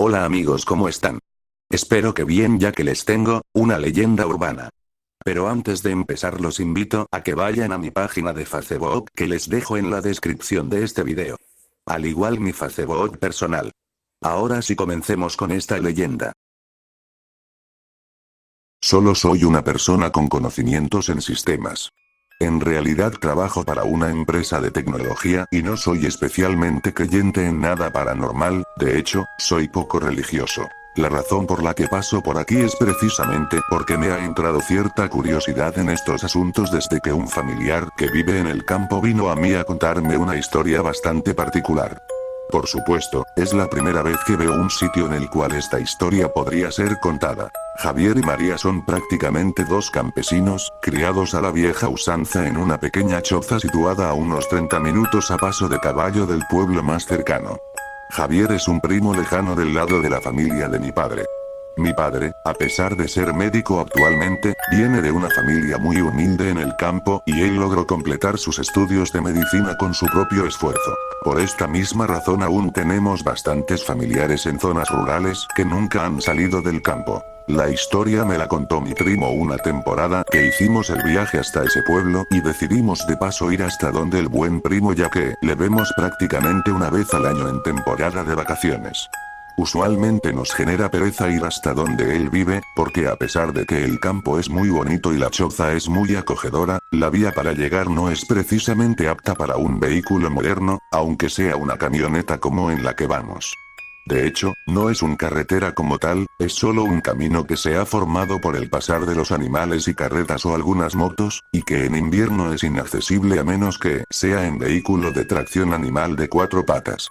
Hola amigos, ¿cómo están? Espero que bien, ya que les tengo una leyenda urbana. Pero antes de empezar los invito a que vayan a mi página de Facebook que les dejo en la descripción de este video. Al igual mi Facebook personal. Ahora sí, comencemos con esta leyenda. Solo soy una persona con conocimientos en sistemas. En realidad trabajo para una empresa de tecnología y no soy especialmente creyente en nada paranormal, de hecho, soy poco religioso. La razón por la que paso por aquí es precisamente porque me ha entrado cierta curiosidad en estos asuntos desde que un familiar que vive en el campo vino a mí a contarme una historia bastante particular. Por supuesto, es la primera vez que veo un sitio en el cual esta historia podría ser contada. Javier y María son prácticamente dos campesinos, criados a la vieja usanza en una pequeña choza situada a unos 30 minutos a paso de caballo del pueblo más cercano. Javier es un primo lejano del lado de la familia de mi padre. Mi padre, a pesar de ser médico actualmente, viene de una familia muy humilde en el campo y él logró completar sus estudios de medicina con su propio esfuerzo. Por esta misma razón aún tenemos bastantes familiares en zonas rurales que nunca han salido del campo. La historia me la contó mi primo una temporada que hicimos el viaje hasta ese pueblo y decidimos de paso ir hasta donde el buen primo, ya que le vemos prácticamente una vez al año en temporada de vacaciones. Usualmente nos genera pereza ir hasta donde él vive, porque a pesar de que el campo es muy bonito y la choza es muy acogedora, la vía para llegar no es precisamente apta para un vehículo moderno, aunque sea una camioneta como en la que vamos. De hecho, no es una carretera como tal, es solo un camino que se ha formado por el pasar de los animales y carretas o algunas motos, y que en invierno es inaccesible a menos que sea en vehículo de tracción animal de 4 patas.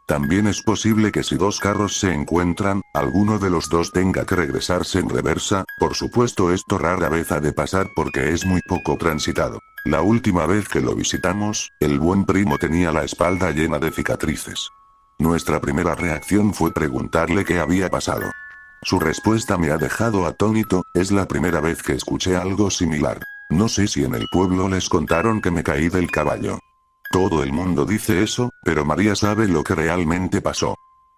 También es posible que si dos carros se encuentran, alguno de los dos tenga que regresarse en reversa, por supuesto esto rara vez ha de pasar porque es muy poco transitado. La última vez que lo visitamos, el buen primo tenía la espalda llena de cicatrices. Nuestra primera reacción fue preguntarle qué había pasado. Su respuesta me ha dejado atónito, es la primera vez que escuché algo similar. No sé si en el pueblo les contaron que me caí del caballo. Todo el mundo dice eso, pero María sabe lo que realmente pasó.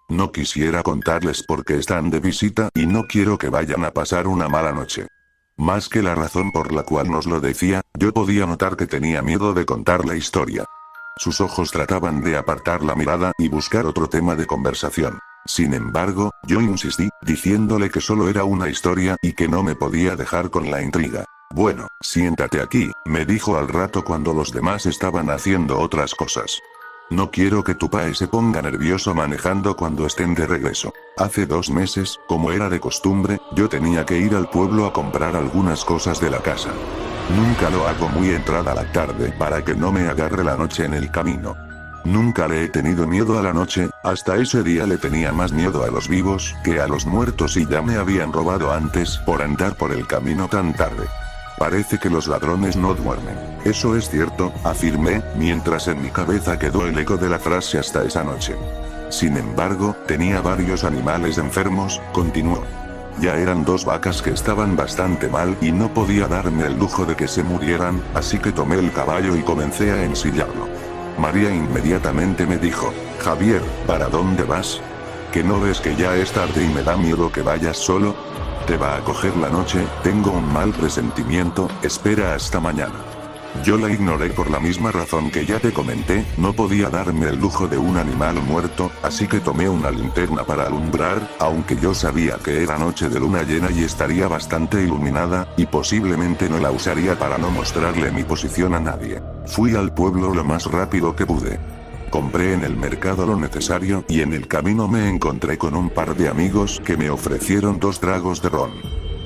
No quisiera contarles porque están de visita y no quiero que vayan a pasar una mala noche. Más que la razón por la cual nos lo decía, yo podía notar que tenía miedo de contar la historia. Sus ojos trataban de apartar la mirada y buscar otro tema de conversación. Sin embargo, yo insistí, diciéndole que solo era una historia y que no me podía dejar con la intriga. Bueno, siéntate aquí, me dijo al rato cuando los demás estaban haciendo otras cosas. No quiero que tu padre se ponga nervioso manejando cuando estén de regreso. Hace 2 meses, como era de costumbre, yo tenía que ir al pueblo a comprar algunas cosas de la casa. Nunca lo hago muy entrada la tarde para que no me agarre la noche en el camino. Nunca le he tenido miedo a la noche, hasta ese día le tenía más miedo a los vivos que a los muertos y ya me habían robado antes por andar por el camino tan tarde. Parece que los ladrones no duermen. Eso es cierto, afirmé, mientras en mi cabeza quedó el eco de la frase hasta esa noche. Sin embargo, tenía varios animales enfermos, continuó. Ya eran 2 vacas que estaban bastante mal y no podía darme el lujo de que se murieran, así que tomé el caballo y comencé a ensillarlo. María inmediatamente me dijo, Javier, ¿para dónde vas? ¿Que no ves que ya es tarde y me da miedo que vayas solo? Te va a coger la noche, tengo un mal presentimiento, espera hasta mañana. Yo la ignoré por la misma razón que ya te comenté, no podía darme el lujo de un animal muerto, así que tomé una linterna para alumbrar, aunque yo sabía que era noche de luna llena y estaría bastante iluminada, y posiblemente no la usaría para no mostrarle mi posición a nadie. Fui al pueblo lo más rápido que pude. Compré en el mercado lo necesario y en el camino me encontré con un par de amigos que me ofrecieron 2 tragos de ron.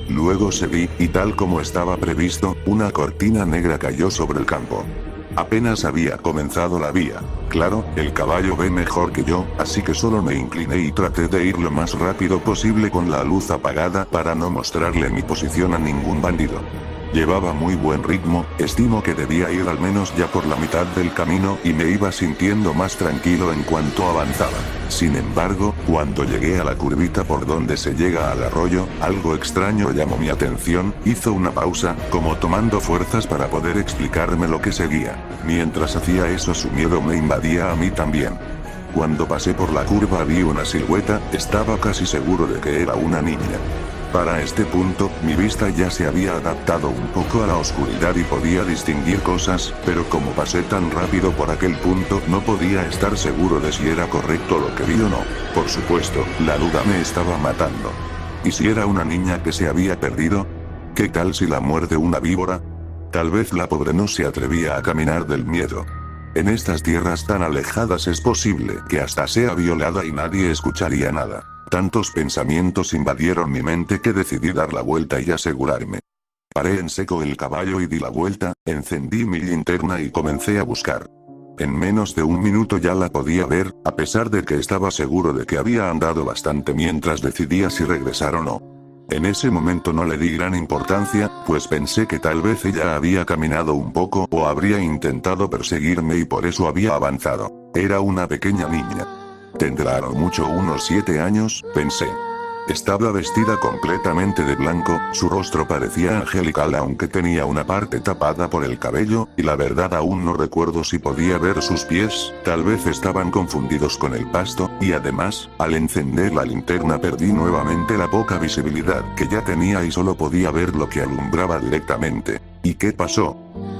Luego seguí, y tal como estaba previsto, una cortina negra cayó sobre el campo. Apenas había comenzado la vía. Claro, el caballo ve mejor que yo, así que solo me incliné y traté de ir lo más rápido posible con la luz apagada para no mostrarle mi posición a ningún bandido. Llevaba muy buen ritmo, estimo que debía ir al menos ya por la mitad del camino y me iba sintiendo más tranquilo en cuanto avanzaba. Sin embargo, cuando llegué a la curvita por donde se llega al arroyo, algo extraño llamó mi atención, hizo una pausa, como tomando fuerzas para poder explicarme lo que seguía. Mientras hacía eso su miedo me invadía a mí también. Cuando pasé por la curva vi una silueta, estaba casi seguro de que era una niña. Para este punto, mi vista ya se había adaptado un poco a la oscuridad y podía distinguir cosas, pero como pasé tan rápido por aquel punto no podía estar seguro de si era correcto lo que vi o no. Por supuesto, la duda me estaba matando. ¿Y si era una niña que se había perdido? ¿Qué tal si la muerde una víbora? Tal vez la pobre no se atrevía a caminar del miedo. En estas tierras tan alejadas es posible que hasta sea violada y nadie escucharía nada. Tantos pensamientos invadieron mi mente que decidí dar la vuelta y asegurarme. Paré en seco el caballo y di la vuelta, encendí mi linterna y comencé a buscar. En menos de un minuto ya la podía ver, a pesar de que estaba seguro de que había andado bastante mientras decidía si regresar o no. En ese momento no le di gran importancia, pues pensé que tal vez ella había caminado un poco o habría intentado perseguirme y por eso había avanzado. Era una pequeña niña. Tendrá a lo mucho unos 7 años, pensé. Estaba vestida completamente de blanco, su rostro parecía angelical aunque tenía una parte tapada por el cabello, y la verdad aún no recuerdo si podía ver sus pies, tal vez estaban confundidos con el pasto, y además, al encender la linterna perdí nuevamente la poca visibilidad que ya tenía y solo podía ver lo que alumbraba directamente. ¿Y qué pasó?,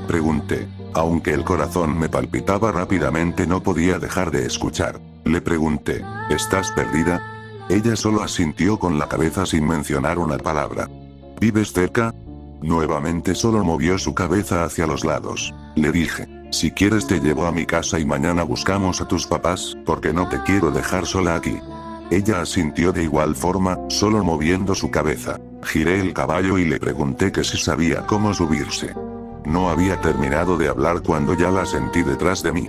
pregunté. Aunque el corazón me palpitaba rápidamente no podía dejar de escuchar. Le pregunté, ¿estás perdida? Ella solo asintió con la cabeza sin mencionar una palabra. ¿Vives cerca? Nuevamente solo movió su cabeza hacia los lados. Le dije, si quieres te llevo a mi casa y mañana buscamos a tus papás, porque no te quiero dejar sola aquí. Ella asintió de igual forma, solo moviendo su cabeza. Giré el caballo y le pregunté que si sabía cómo subirse. No había terminado de hablar cuando ya la sentí detrás de mí.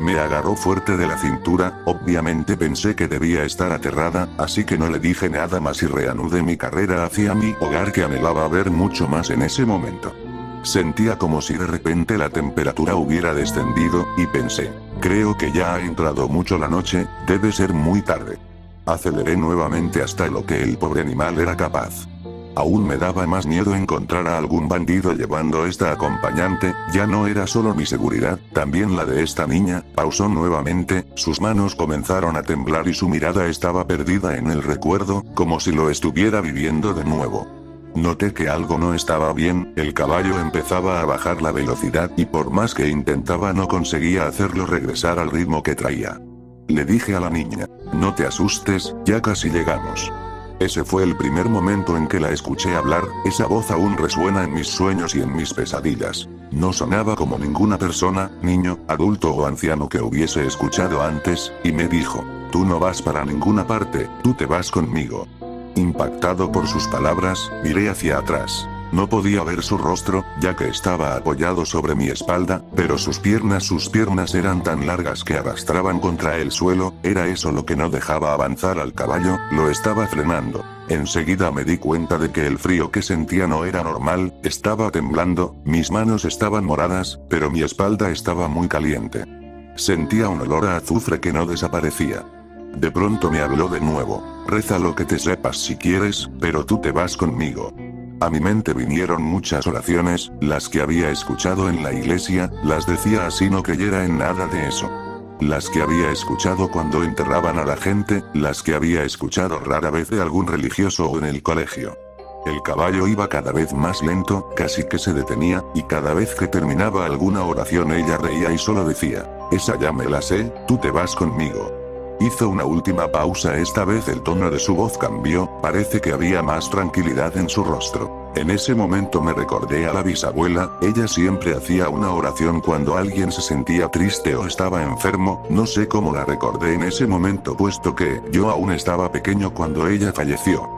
Me agarró fuerte de la cintura, obviamente pensé que debía estar aterrada, así que no le dije nada más y reanudé mi carrera hacia mi hogar que anhelaba ver mucho más en ese momento. Sentía como si de repente la temperatura hubiera descendido, y pensé, creo que ya ha entrado mucho la noche, debe ser muy tarde. Aceleré nuevamente hasta lo que el pobre animal era capaz. Aún me daba más miedo encontrar a algún bandido llevando esta acompañante, ya no era solo mi seguridad, también la de esta niña. Pausó nuevamente, sus manos comenzaron a temblar y su mirada estaba perdida en el recuerdo, como si lo estuviera viviendo de nuevo. Noté que algo no estaba bien, el caballo empezaba a bajar la velocidad y por más que intentaba no conseguía hacerlo regresar al ritmo que traía. Le dije a la niña, no te asustes, ya casi llegamos. Ese fue el primer momento en que la escuché hablar, esa voz aún resuena en mis sueños y en mis pesadillas. No sonaba como ninguna persona, niño, adulto o anciano que hubiese escuchado antes, y me dijo, tú no vas para ninguna parte, tú te vas conmigo. Impactado por sus palabras, miré hacia atrás. No podía ver su rostro, ya que estaba apoyado sobre mi espalda, pero sus piernas eran tan largas que arrastraban contra el suelo, era eso lo que no dejaba avanzar al caballo, lo estaba frenando. Enseguida me di cuenta de que el frío que sentía no era normal, estaba temblando, mis manos estaban moradas, pero mi espalda estaba muy caliente. Sentía un olor a azufre que no desaparecía. De pronto me habló de nuevo, reza lo que te sepas si quieres, pero tú te vas conmigo. A mi mente vinieron muchas oraciones, las que había escuchado en la iglesia, las decía así no creyera en nada de eso. Las que había escuchado cuando enterraban a la gente, las que había escuchado rara vez de algún religioso o en el colegio. El caballo iba cada vez más lento, casi que se detenía, y cada vez que terminaba alguna oración ella reía y solo decía, esa ya me la sé, tú te vas conmigo. Hizo una última pausa, esta vez el tono de su voz cambió, parece que había más tranquilidad en su rostro. En ese momento me recordé a la bisabuela, ella siempre hacía una oración cuando alguien se sentía triste o estaba enfermo, no sé cómo la recordé en ese momento puesto que yo aún estaba pequeño cuando ella falleció.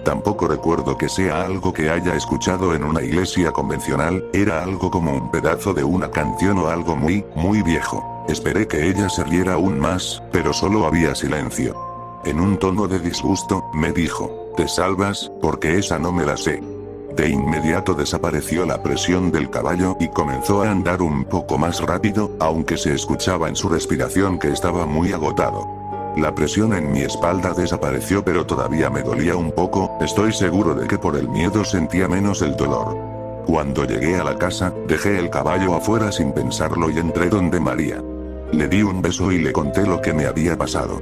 Tampoco recuerdo que sea algo que haya escuchado en una iglesia convencional, era algo como un pedazo de una canción o algo muy, muy viejo. Esperé que ella se riera aún más, pero solo había silencio. En un tono de disgusto, me dijo, ¿te salvas? Porque esa no me la sé. De inmediato desapareció la presión del caballo y comenzó a andar un poco más rápido, aunque se escuchaba en su respiración que estaba muy agotado. La presión en mi espalda desapareció pero todavía me dolía un poco, estoy seguro de que por el miedo sentía menos el dolor. Cuando llegué a la casa, dejé el caballo afuera sin pensarlo y entré donde María. Le di un beso y le conté lo que me había pasado.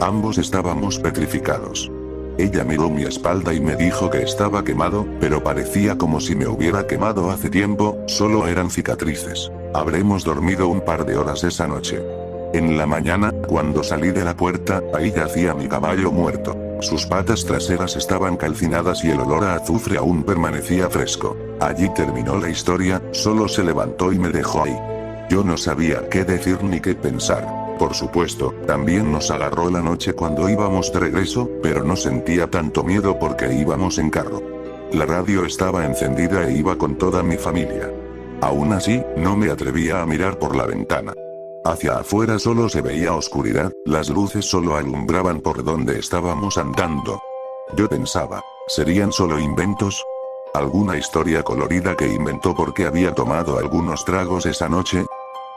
Ambos estábamos petrificados. Ella miró mi espalda y me dijo que estaba quemado, pero parecía como si me hubiera quemado hace tiempo, solo eran cicatrices. Habremos dormido un par de horas esa noche. En la mañana, cuando salí de la puerta, ahí yacía mi caballo muerto. Sus patas traseras estaban calcinadas y el olor a azufre aún permanecía fresco. Allí terminó la historia, solo se levantó y me dejó ahí. Yo no sabía qué decir ni qué pensar. Por supuesto, también nos agarró la noche cuando íbamos de regreso, pero no sentía tanto miedo porque íbamos en carro. La radio estaba encendida e iba con toda mi familia. Aún así, no me atrevía a mirar por la ventana. Hacia afuera solo se veía oscuridad, las luces solo alumbraban por donde estábamos andando. Yo pensaba, ¿serían solo inventos? ¿Alguna historia colorida que inventó porque había tomado algunos tragos esa noche?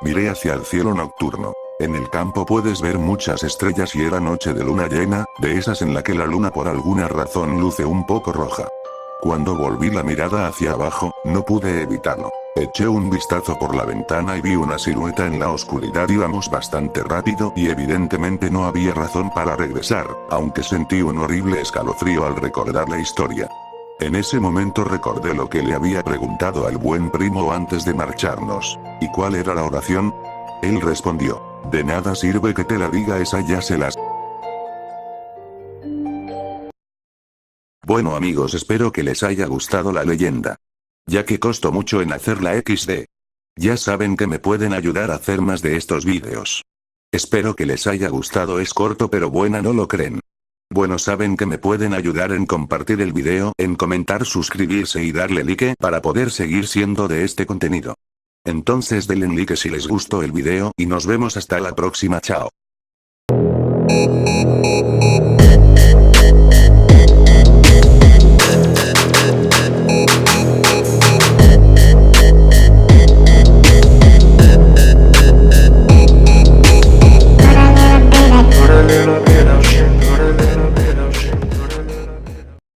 Miré hacia el cielo nocturno. En el campo puedes ver muchas estrellas y era noche de luna llena, de esas en la que la luna por alguna razón luce un poco roja. Cuando volví la mirada hacia abajo, no pude evitarlo. Eché un vistazo por la ventana y vi una silueta en la oscuridad. Íbamos bastante rápido y evidentemente no había razón para regresar, aunque sentí un horrible escalofrío al recordar la historia. En ese momento recordé lo que le había preguntado al buen primo antes de marcharnos. ¿Y cuál era la oración? Él respondió: de nada sirve que te la diga, esa ya se las... Bueno amigos, espero que les haya gustado la leyenda. Ya que costó mucho en hacerla XD. Ya saben que me pueden ayudar a hacer más de estos vídeos. Espero que les haya gustado, es corto pero buena, ¿no lo creen? Bueno, saben que me pueden ayudar en compartir el video, en comentar, suscribirse y darle like para poder seguir siendo de este contenido. Entonces denle like si les gustó el video y nos vemos hasta la próxima, chao.